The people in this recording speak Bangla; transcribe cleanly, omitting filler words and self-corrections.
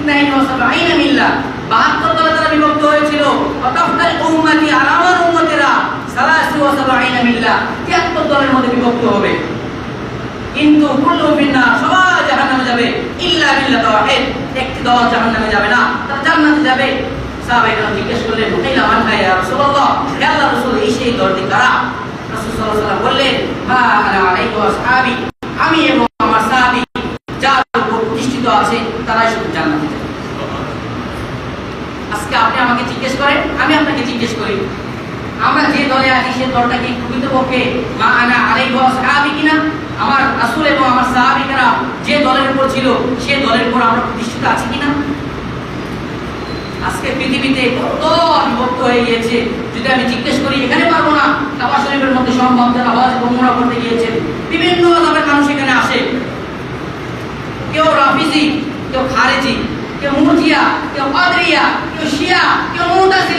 72 মিল্লাহ 72 দলে তারা বিভক্ত হয়েছিল। ওয়াতাফতাল উম্মতি আর আমার উম্মতেরা 73 মিল্লাহ 73 দলের মধ্যে বিভক্ত হবে। কিন্তু কুল্লু ফিন্নার, সবাই জাহান্নামে যাবে, ইল্লা মিল্লাত ওয়াহিদ, একটি দল জাহান্নামে যাবে না, তারা জান্নাতে যাবে। সাহাবায়ে জিজ্ঞেস করলেন, "কাইলা মান ইয়া রাসূলুল্লাহ, হে আল্লাহর রাসূল, এই সেই দলটি কারা?" রাসূল সাল্লাল্লাহু আলাইহি ওয়াসাল্লাম বললেন, "মা আনা আলাইহি ওয়া আসহাবি, আমি এবং আমার সাহাবী যার উপর প্রতিষ্ঠিত আছে তারাই শুধু জান্নাতে যাবে।" আজকে আপনি আমাকে জিজ্ঞেস করেন, আমি আপনাকে জিজ্ঞেস করি, আমরা যে দলে আছি সেই দলটা কি প্রকৃতপক্ষে মা আনা আলাইহি ওয়া আসহাবি কিনা? আমার রাসূল এবং আমার সাহাবীরা যে দলের উপর ছিল সেই দলের উপর আমরা প্রতিষ্ঠিত আছি কিনা? আজকে পৃথিবীতে কত বিভক্ত হয়ে গিয়েছে। যদি আমি জিজ্ঞেস করি, এখানে পারবো না, কাবা শরীফের মধ্যে সম্ভব, যারা হজ উমরা করতে গিয়েছে বিভিন্ন ধরনের মানুষ এখানে আসে। কেউ রাফিজি, কেউ খারেজি, কেউ মুরজিয়া, কেউ কাদরিয়া, কেউ শিয়া, কেউ মুতাজিলা।